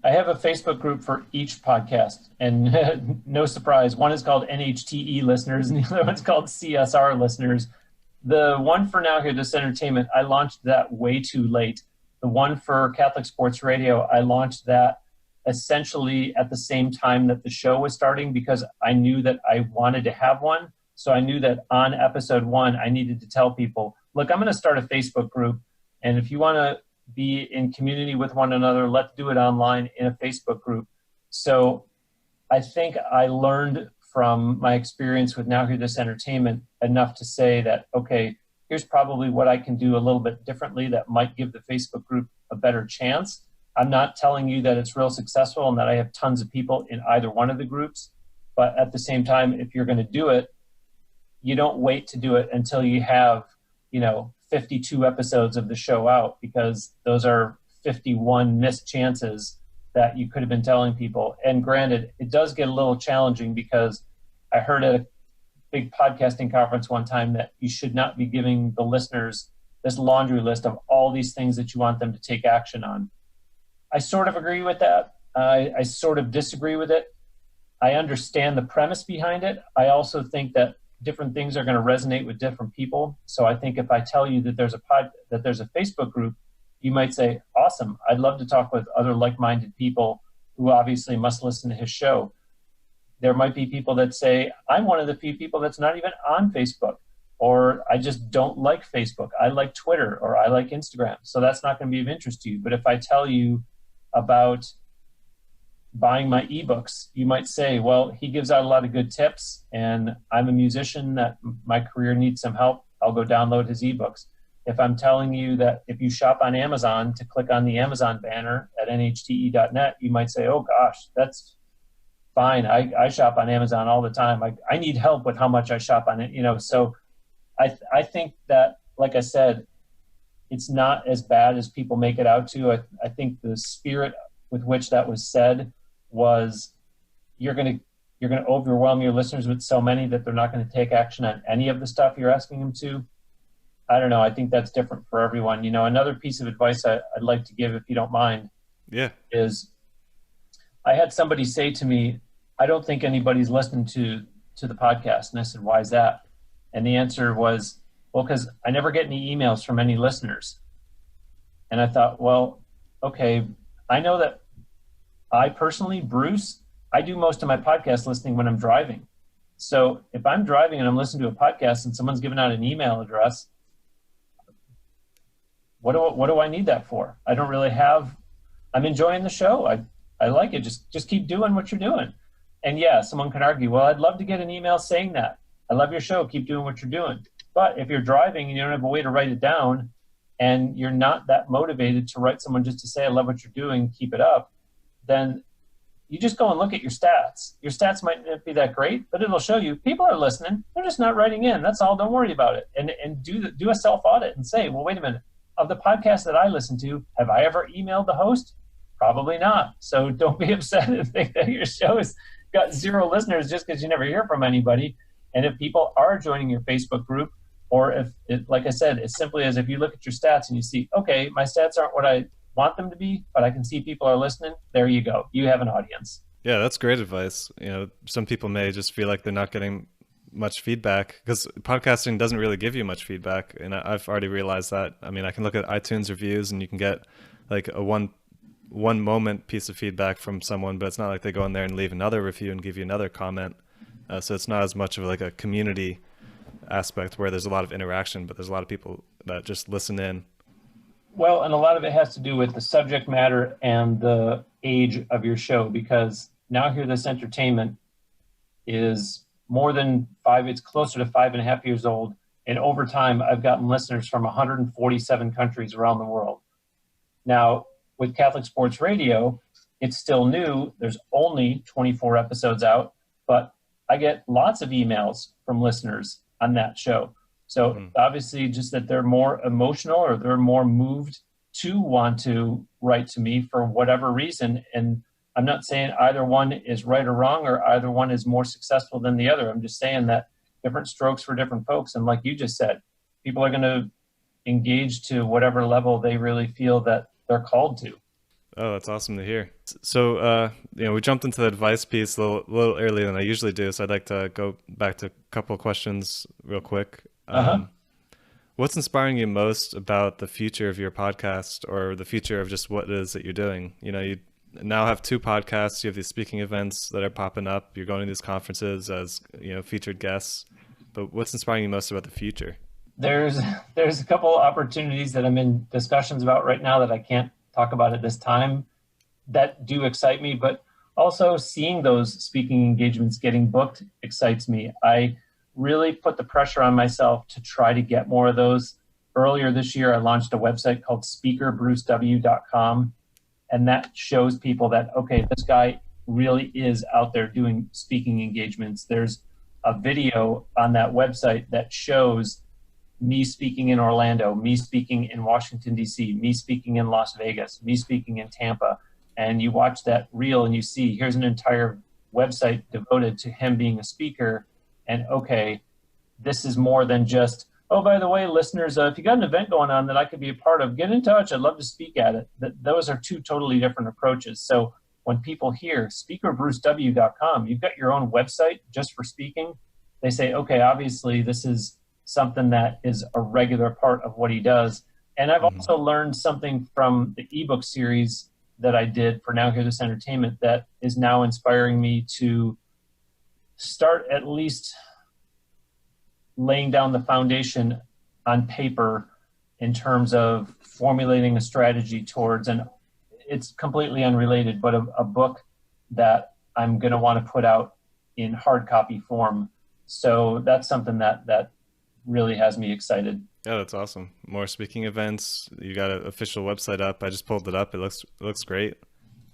I have a Facebook group for each podcast, and no surprise, one is called NHTE Listeners and the other one's called CSR Listeners. The one for Now Hear This Entertainment, I launched that way too late. The one for Catholic Sports Radio, I launched that essentially at the same time that the show was starting, because I knew that I wanted to have one. So I knew that on episode 1, I needed to tell people, look, I'm going to start a Facebook group, and if you want to be in community with one another, let's do it online in a Facebook group. So I think I learned from my experience with Now Hear This Entertainment enough to say that, okay, here's probably what I can do a little bit differently that might give the Facebook group a better chance. I'm not telling you that it's real successful and that I have tons of people in either one of the groups, but at the same time, if you're going to do it, you don't wait to do it until you have, 52 episodes of the show out, because those are 51 missed chances that you could have been telling people. And granted, it does get a little challenging, because I heard at a big podcasting conference one time that you should not be giving the listeners this laundry list of all these things that you want them to take action on. I sort of agree with that. I sort of disagree with it. I understand the premise behind it. I also think that different things are going to resonate with different people. So I think if I tell you that there's a Facebook group, you might say, awesome, I'd love to talk with other like-minded people who obviously must listen to his show. There might be people that say, I'm one of the few people that's not even on Facebook, or I just don't like Facebook. I like Twitter, or I like Instagram. So that's not going to be of interest to you. But if I tell you about buying my ebooks, you might say, well, he gives out a lot of good tips, and I'm a musician that my career needs some help. I'll go download his ebooks. If I'm telling you that if you shop on Amazon, to click on the Amazon banner at nhte.net, you might say, oh gosh, that's fine. I shop on Amazon all the time. I need help with how much I shop on it. So I think that, like I said, it's not as bad as people make it out to. I think the spirit with which that was said was, you're going to overwhelm your listeners with so many that they're not going to take action on any of the stuff you're asking them to. I don't know. I think that's different for everyone. Another piece of advice I'd like to give, if you don't mind, is I had somebody say to me, I don't think anybody's listening to the podcast. And I said, why is that? And the answer was, well, because I never get any emails from any listeners. And I thought, well, okay, I know that I personally, Bruce, I do most of my podcast listening when I'm driving. So if I'm driving and I'm listening to a podcast and someone's giving out an email address, what do I need that for? I don't really have, I'm enjoying the show. I like it. Just keep doing what you're doing. And yeah, someone can argue, well, I'd love to get an email saying that. I love your show. Keep doing what you're doing. But if you're driving and you don't have a way to write it down, and you're not that motivated to write someone just to say, I love what you're doing, keep it up, then you just go and look at your stats. Your stats might not be that great, but it'll show you people are listening. They're just not writing in. That's all. Don't worry about it. And do a self-audit and say, well, wait a minute. Of the podcasts that I listen to, have I ever emailed the host? Probably not. So don't be upset and think that your show has got 0 listeners just because you never hear from anybody. And if people are joining your Facebook group, or if it, like I said, it's simply as if you look at your stats and you see, okay, my stats aren't what I want them to be, but I can see people are listening. There you go. You have an audience. Yeah, that's great advice. Some people may just feel like they're not getting much feedback, because podcasting doesn't really give you much feedback. And I've already realized that. I mean, I can look at iTunes reviews and you can get like a one moment piece of feedback from someone, but it's not like they go in there and leave another review and give you another comment. So it's not as much of like a community aspect where there's a lot of interaction, but there's a lot of people that just listen in. Well, and a lot of it has to do with the subject matter and the age of your show, because Now Hear This Entertainment is more than five, it's closer to 5.5 years old. And over time, I've gotten listeners from 147 countries around the world. Now, with Catholic Sports Radio, it's still new. There's only 24 episodes out, but I get lots of emails from listeners on that show. So obviously just that they're more emotional or they're more moved to want to write to me for whatever reason. And I'm not saying either one is right or wrong or either one is more successful than the other. I'm just saying that different strokes for different folks. And like you just said, people are going to engage to whatever level they really feel that they're called to. Oh, that's awesome to hear. So, we jumped into the advice piece a little earlier than I usually do. So I'd like to go back to a couple of questions real quick. What's inspiring you most about the future of your podcast or the future of just what it is that you're doing? You now have 2 podcasts. You have these speaking events that are popping up. You're going to these conferences as, featured guests. But what's inspiring you most about the future? There's a couple opportunities that I'm in discussions about right now that I can't talk about at this time that do excite me, but also seeing those speaking engagements getting booked excites me. I really put the pressure on myself to try to get more of those. Earlier this year, I launched a website called speakerbrucew.com, and that shows people that, okay, this guy really is out there doing speaking engagements. There's a video on that website that shows me speaking in Orlando, me speaking in Washington, D.C., me speaking in Las Vegas, me speaking in Tampa. And you watch that reel and you see here's an entire website devoted to him being a speaker. And okay, this is more than just, oh, by the way, listeners, if you got an event going on that I could be a part of, get in touch. I'd love to speak at it. Those are 2 totally different approaches. So when people hear speakerbrucew.com, you've got your own website just for speaking. They say, okay, obviously this is something that is a regular part of what he does. And I've also learned something from the ebook series that I did for Now Hear This Entertainment that is now inspiring me to start at least laying down the foundation on paper in terms of formulating a strategy towards, and it's completely unrelated, but a book that I'm going to want to put out in hard copy form. So that's something that really has me excited. Oh, that's awesome. More speaking events. You got an official website up. I just pulled it up. It looks great.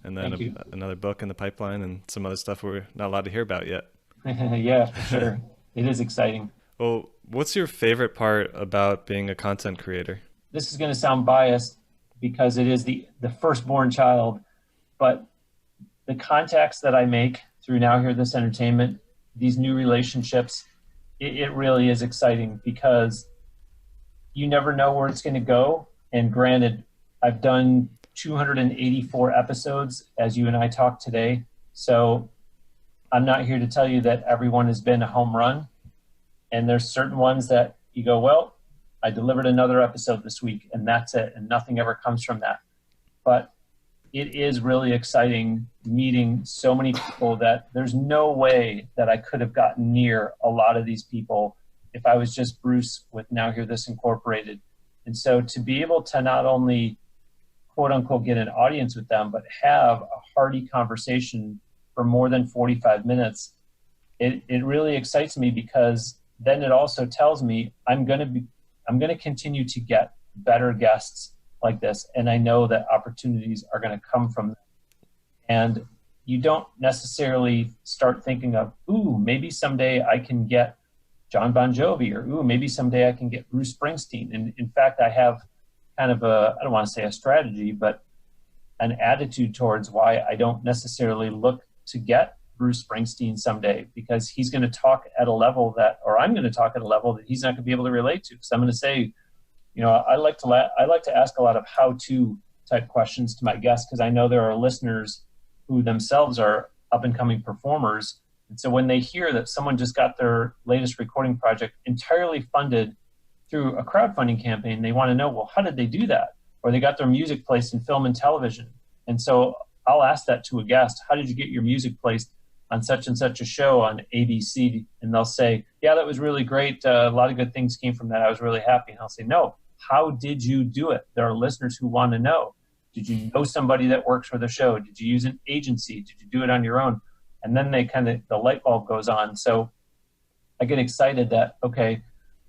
And then another book in the pipeline and some other stuff we're not allowed to hear about yet. Yeah, for sure. It is exciting. Well, what's your favorite part about being a content creator? This is going to sound biased because it is the firstborn child, but the contacts that I make through Now Hear This Entertainment, these new relationships, it really is exciting because you never know where it's going to go. And granted, I've done 284 episodes as you and I talk today. So I'm not here to tell you that everyone has been a home run. And there's certain ones that you go, well, I delivered another episode this week and that's it. And nothing ever comes from that. But it is really exciting meeting so many people that there's no way that I could have gotten near a lot of these people if I was just Bruce with Now Hear This Incorporated. And so to be able to not only quote unquote get an audience with them, but have a hearty conversation for more than 45 minutes, it really excites me because then it also tells me I'm going to continue to get better guests like this. And I know that opportunities are going to come from them. And you don't necessarily start thinking of, ooh, maybe someday I can get John Bon Jovi, or ooh, maybe someday I can get Bruce Springsteen. And in fact, I have kind of I don't want to say a strategy, but an attitude towards why I don't necessarily look to get Bruce Springsteen someday, because he's going to talk at a level that, or I'm going to talk at a level that he's not going to be able to relate to. So I'm going to say, I like to ask a lot of how-to type questions to my guests because I know there are listeners who themselves are up-and-coming performers. And so when they hear that someone just got their latest recording project entirely funded through a crowdfunding campaign, they want to know, well, how did they do that? Or they got their music placed in film and television. And so I'll ask that to a guest. How did you get your music placed on such and such a show on ABC, and they'll say, yeah, that was really great. A lot of good things came from that. I was really happy. And I'll say, no, how did you do it? There are listeners who want to know. Did you know somebody that works for the show? Did you use an agency? Did you do it on your own? And then the light bulb goes on. So I get excited that, okay,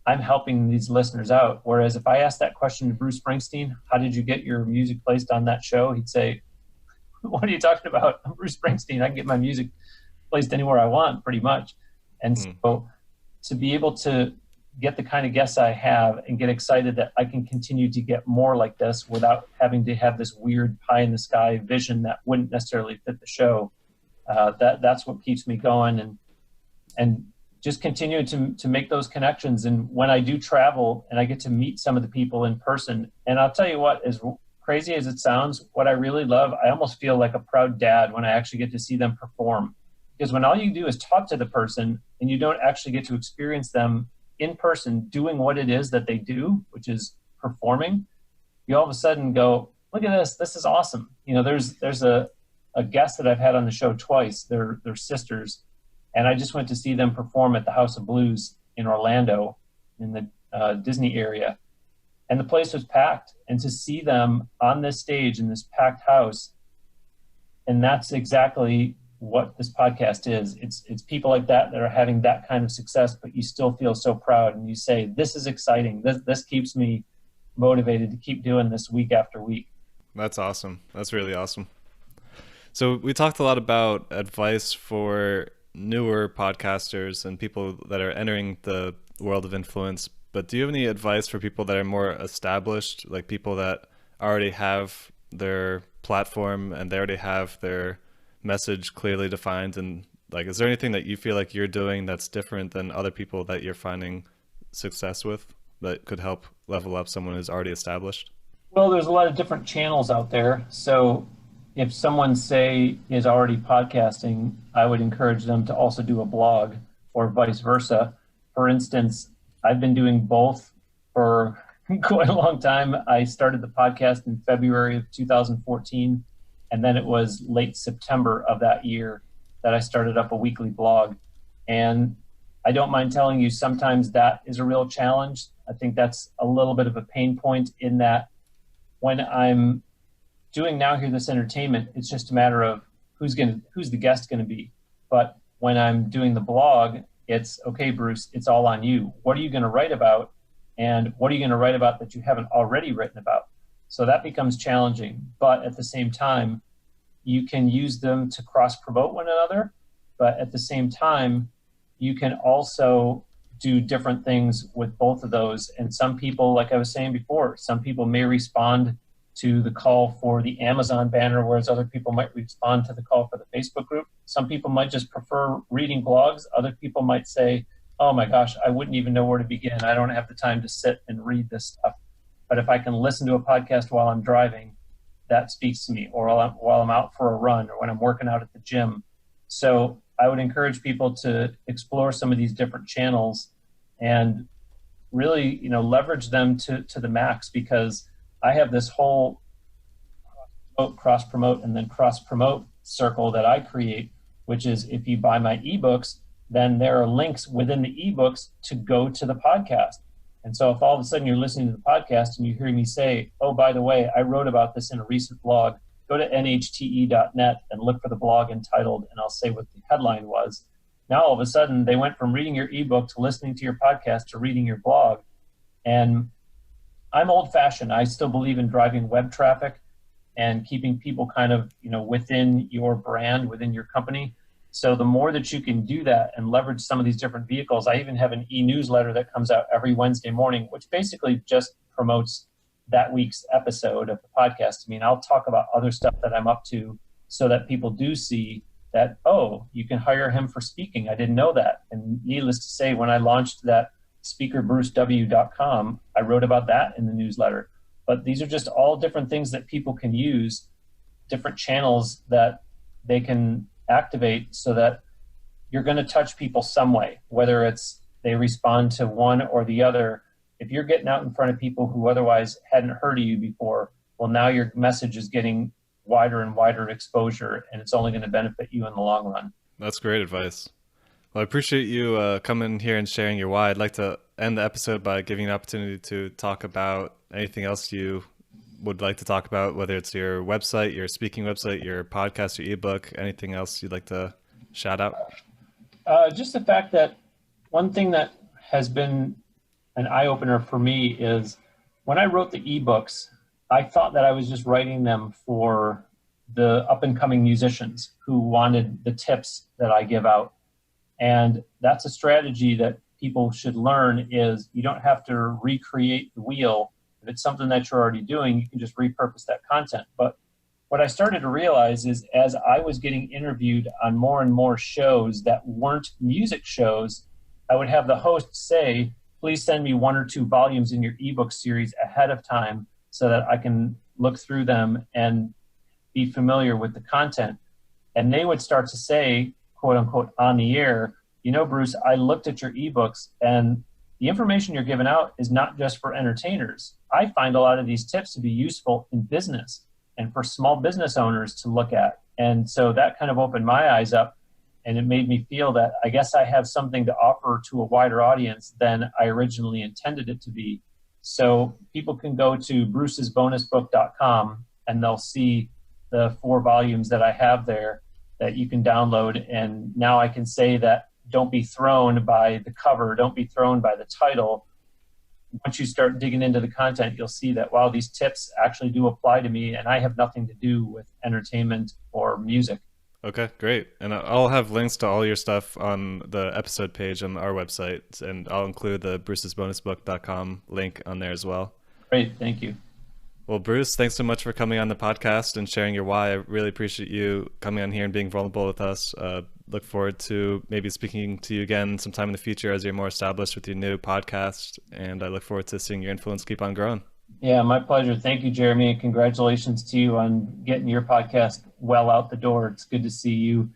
I'm helping these listeners out. Whereas if I asked that question to Bruce Springsteen, how did you get your music placed on that show? He'd say, what are you talking about? I'm Bruce Springsteen. I can get my music placed anywhere I want, pretty much. And so to be able to get the kind of guests I have and get excited that I can continue to get more like this without having to have this weird pie in the sky vision that wouldn't necessarily fit the show, that's what keeps me going, and just continue to make those connections. And when I do travel and I get to meet some of the people in person, and I'll tell you what, as crazy as it sounds, what I really love, I almost feel like a proud dad when I actually get to see them perform. Because when all you do is talk to the person and you don't actually get to experience them in person doing what it is that they do, which is performing, you all of a sudden go, look at this, this is awesome. You know, there's a guest that I've had on the show twice, they're sisters, and I just went to see them perform at the House of Blues in Orlando in the Disney area. And the place was packed, and to see them on this stage in this packed house, and that's exactly what this podcast is. It's people like that are having that kind of success, but you still feel so proud, and you say, this is exciting. This keeps me motivated to keep doing this week after week. That's awesome. That's really awesome. So we talked a lot about advice for newer podcasters and people that are entering the world of influence, but do you have any advice for people that are more established, like people that already have their platform and they already have their message clearly defined? And like, is there anything that you feel like you're doing that's different than other people that you're finding success with that could help level up someone who's already established? Well, there's a lot of different channels out there. So if someone, say, is already podcasting, I would encourage them to also do a blog, or vice versa. For instance, I've been doing both for quite a long time. I started the podcast in February of 2014, and then it was late September of that year that I started up a weekly blog. And I don't mind telling you, sometimes that is a real challenge. I think that's a little bit of a pain point, in that when I'm doing Now Hear This Entertainment, it's just a matter of who's the guest gonna be. But when I'm doing the blog, it's, okay, Bruce, it's all on you. What are you gonna write about? And what are you gonna write about that you haven't already written about? So that becomes challenging. But at the same time, you can use them to cross-promote one another. But at the same time, you can also do different things with both of those. And some people, like I was saying before, some people may respond to the call for the Amazon banner, whereas other people might respond to the call for the Facebook group. Some people might just prefer reading blogs. Other people might say, oh my gosh, I wouldn't even know where to begin. I don't have the time to sit and read this stuff. But if I can listen to a podcast while I'm driving, that speaks to me, or while I'm out for a run, or when I'm working out at the gym. So I would encourage people to explore some of these different channels and really, leverage them to the max, because I have this whole cross-promote and then cross-promote circle that I create, which is, if you buy my ebooks, then there are links within the ebooks to go to the podcast. And so if all of a sudden you're listening to the podcast and you hear me say, oh, by the way, I wrote about this in a recent blog, go to nhte.net and look for the blog entitled, and I'll say what the headline was. Now all of a sudden they went from reading your ebook to listening to your podcast to reading your blog. And I'm old-fashioned. I still believe in driving web traffic and keeping people kind of, within your brand, within your company. So the more that you can do that and leverage some of these different vehicles, I even have an e-newsletter that comes out every Wednesday morning, which basically just promotes that week's episode of the podcast. I mean, I'll talk about other stuff that I'm up to so that people do see that, oh, you can hire him for speaking. I didn't know that. And needless to say, when I launched that speakerbrucew.com, I wrote about that in the newsletter. But these are just all different things that people can use, different channels that they can activate, so that you're going to touch people some way, whether it's they respond to one or the other. If you're getting out in front of people who otherwise hadn't heard of you before, well, now your message is getting wider and wider exposure, and it's only going to benefit you in the long run. That's great advice. Well, I appreciate you coming here and sharing your why. I'd like to end the episode by giving you an opportunity to talk about anything else you would like to talk about, whether it's your website, your speaking website, your podcast, your ebook, anything else you'd like to shout out. Just the fact that one thing that has been an eye-opener for me is when I wrote the ebooks, I thought that I was just writing them for the up-and-coming musicians who wanted the tips that I give out. And that's a strategy that people should learn is you don't have to recreate the wheel. If it's something that you're already doing, you can just repurpose that content. But what I started to realize is as I was getting interviewed on more and more shows that weren't music shows, I would have the host say, please send me 1 or 2 volumes in your ebook series ahead of time so that I can look through them and be familiar with the content. And they would start to say, quote unquote, on the air, you know, Bruce, I looked at your ebooks and the information you're giving out is not just for entertainers. I find a lot of these tips to be useful in business and for small business owners to look at. And so that kind of opened my eyes up, and it made me feel that I guess I have something to offer to a wider audience than I originally intended it to be. So people can go to brucesbonusbook.com and they'll see the 4 volumes that I have there that you can download. And now I can say that don't be thrown by the cover, don't be thrown by the title. Once you start digging into the content, you'll see that, wow, these tips actually do apply to me and I have nothing to do with entertainment or music. Okay, great. And I'll have links to all your stuff on the episode page on our website, and I'll include the brucesbonusbook.com link on there as well. Great, thank you. Well, Bruce, thanks so much for coming on the podcast and sharing your why. I really appreciate you coming on here and being vulnerable with us. Look forward to maybe speaking to you again sometime in the future as you're more established with your new podcast. And I look forward to seeing your influence keep on growing. Yeah, my pleasure. Thank you, Jeremy. And congratulations to you on getting your podcast well out the door. It's good to see you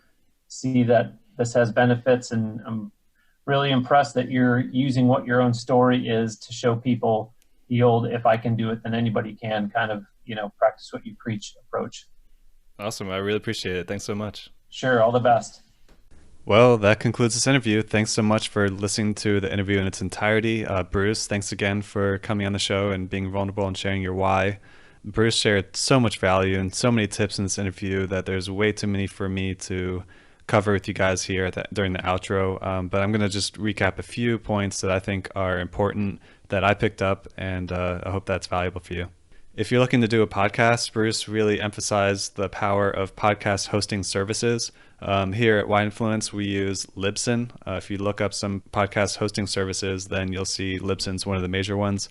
see that this has benefits. And I'm really impressed that you're using what your own story is to show people the old, if I can do it, then anybody can kind of, practice what you preach approach. Awesome. I really appreciate it. Thanks so much. Sure. All the best. Well, that concludes this interview. Thanks so much for listening to the interview in its entirety. Bruce, thanks again for coming on the show and being vulnerable and sharing your why. Bruce shared so much value and so many tips in this interview that there's way too many for me to cover with you guys here during the outro. But I'm going to just recap a few points that I think are important that I picked up, and I hope that's valuable for you. If you're looking to do a podcast, Bruce really emphasized the power of podcast hosting services. Here at Y Influence, we use Libsyn. If you look up some podcast hosting services, then you'll see Libsyn's one of the major ones.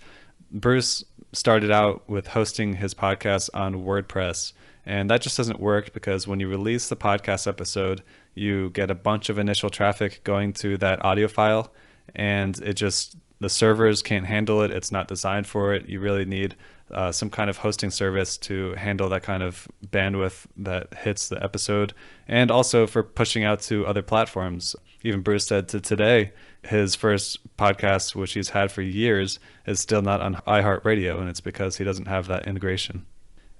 Bruce started out with hosting his podcast on WordPress, and that just doesn't work because when you release the podcast episode, you get a bunch of initial traffic going to that audio file, and the servers can't handle it. It's not designed for it. You really need some kind of hosting service to handle that kind of bandwidth that hits the episode, and also for pushing out to other platforms. Even Bruce said to today, his first podcast, which he's had for years, is still not on iHeartRadio, and it's because he doesn't have that integration.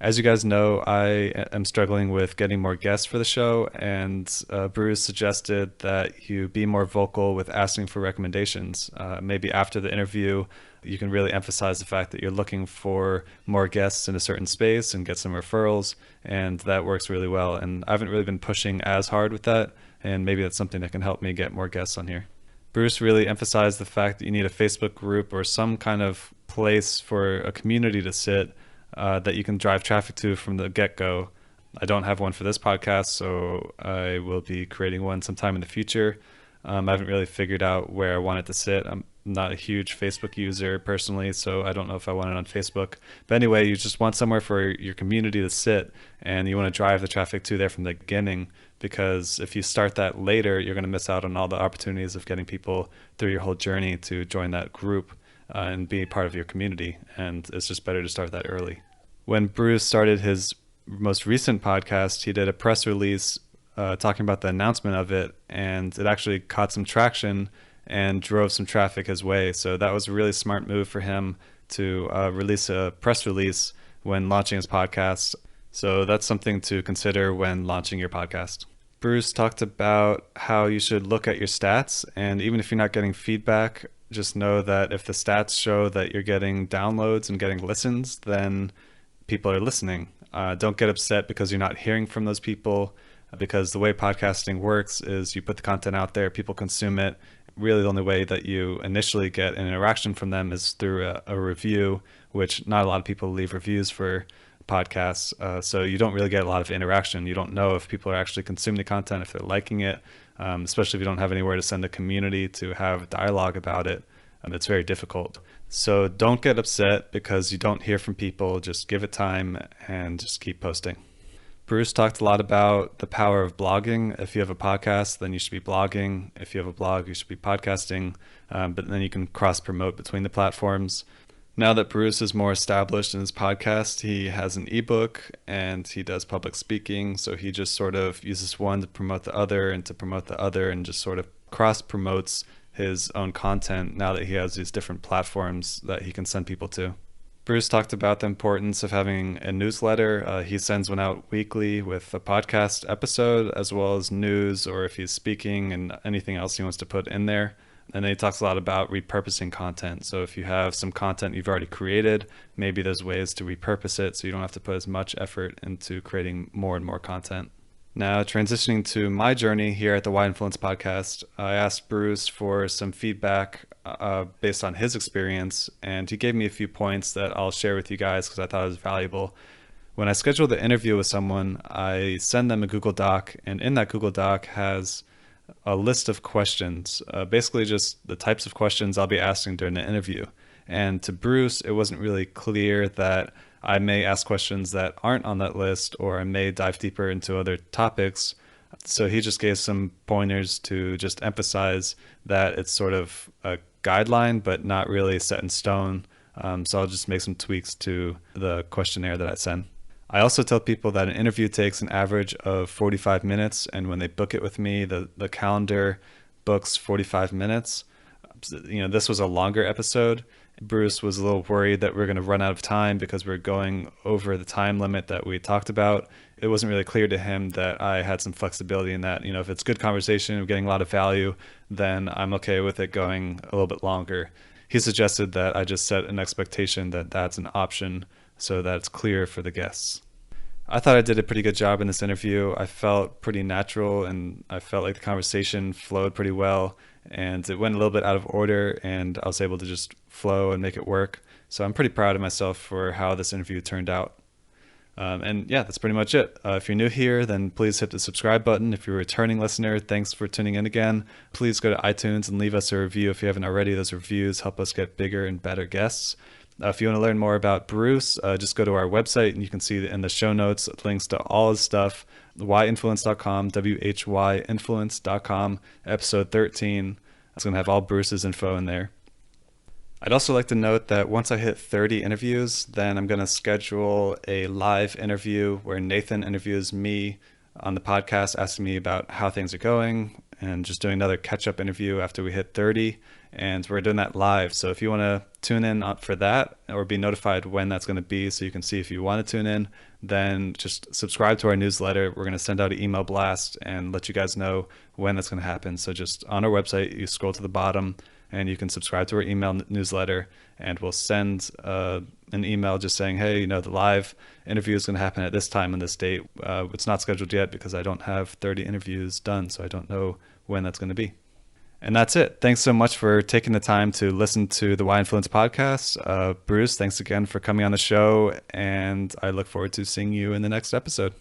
As you guys know, I am struggling with getting more guests for the show, and Bruce suggested that you be more vocal with asking for recommendations. Maybe after the interview, you can really emphasize the fact that you're looking for more guests in a certain space and get some referrals, and that works really well. And I haven't really been pushing as hard with that, and maybe that's something that can help me get more guests on here. Bruce really emphasized the fact that you need a Facebook group or some kind of place for a community to sit that you can drive traffic to from the get-go. I don't have one for this podcast, so I will be creating one sometime in the future. I haven't really figured out where I want it to sit. I'm not a huge Facebook user personally, so I don't know if I want it on Facebook. But anyway, you just want somewhere for your community to sit, and you want to drive the traffic to there from the beginning, because if you start that later, you're going to miss out on all the opportunities of getting people through your whole journey to join that group and be part of your community. And it's just better to start that early. When Bruce started his most recent podcast, he did a press release talking about the announcement of it, and it actually caught some traction and drove some traffic his way. So that was a really smart move for him to release a press release when launching his podcast. So that's something to consider when launching your podcast. Bruce talked about how you should look at your stats, and even if you're not getting feedback, just know that if the stats show that you're getting downloads and getting listens, then people are listening. Don't get upset because you're not hearing from those people, because the way podcasting works is you put the content out there, people consume it. Really, the only way that you initially get an interaction from them is through a review, which not a lot of people leave reviews for podcasts. So you don't really get a lot of interaction. You don't know if people are actually consuming the content, if they're liking it, especially if you don't have anywhere to send a community to have dialogue about it. It's very difficult. So don't get upset because you don't hear from people. Just give it time and just keep posting. Bruce talked a lot about the power of blogging. If you have a podcast, then you should be blogging. If you have a blog, you should be podcasting. But then you can cross promote between the platforms. Now that Bruce is more established in his podcast, he has an ebook and he does public speaking. So he just sort of uses one to promote the other and to promote the other, and just sort of cross promotes his own content now that he has these different platforms that he can send people to. Bruce talked about the importance of having a newsletter. He sends one out weekly with a podcast episode as well as news, or if he's speaking and anything else he wants to put in there. And then he talks a lot about repurposing content. So if you have some content you've already created, maybe there's ways to repurpose it so you don't have to put as much effort into creating more and more content. Now, transitioning to my journey here at the Why Influence podcast, I asked Bruce for some feedback based on his experience, and he gave me a few points that I'll share with you guys because I thought it was valuable. When I schedule the interview with someone, I send them a Google Doc, and in that Google Doc has a list of questions, basically just the types of questions I'll be asking during the interview. And to Bruce, it wasn't really clear that I may ask questions that aren't on that list, or I may dive deeper into other topics. So he just gave some pointers to just emphasize that it's sort of a guideline, but not really set in stone. So I'll just make some tweaks to the questionnaire that I send. I also tell people that an interview takes an average of 45 minutes, and when they book it with me, the calendar books 45 minutes. This was a longer episode. Bruce was a little worried that we're going to run out of time because we're going over the time limit that we talked about. It wasn't really clear to him that I had some flexibility in that. If it's good conversation, we're getting a lot of value, then I'm okay with it going a little bit longer. He suggested that I just set an expectation that that's an option so that it's clear for the guests. I thought I did a pretty good job in this interview. I felt pretty natural, and I felt like the conversation flowed pretty well, and it went a little bit out of order, and I was able to just flow and make it work. So I'm pretty proud of myself for how this interview turned out. And yeah, that's pretty much it. If you're new here, then please hit the subscribe button. If you're a returning listener, thanks for tuning in again. Please go to iTunes and leave us a review if you haven't already. Those reviews help us get bigger and better guests. If you want to learn more about Bruce, just go to our website, and you can see in the show notes links to all his stuff. Whyinfluence.com, WHYinfluence.com, episode 13. It's going to have all Bruce's info in there. I'd also like to note that once I hit 30 interviews, then I'm going to schedule a live interview where Nathan interviews me on the podcast, asking me about how things are going, and just doing another catch-up interview after we hit 30. And we're doing that live. So if you want to tune in for that, or be notified when that's going to be so you can see if you want to tune in, then just subscribe to our newsletter. We're going to send out an email blast and let you guys know when that's going to happen. So just on our website, you scroll to the bottom and you can subscribe to our email newsletter, and we'll send an email just saying, hey, the live interview is going to happen at this time and this date. It's not scheduled yet because I don't have 30 interviews done, so I don't know when that's going to be. And that's it. Thanks so much for taking the time to listen to the Why Influence podcast. Bruce, thanks again for coming on the show, and I look forward to seeing you in the next episode.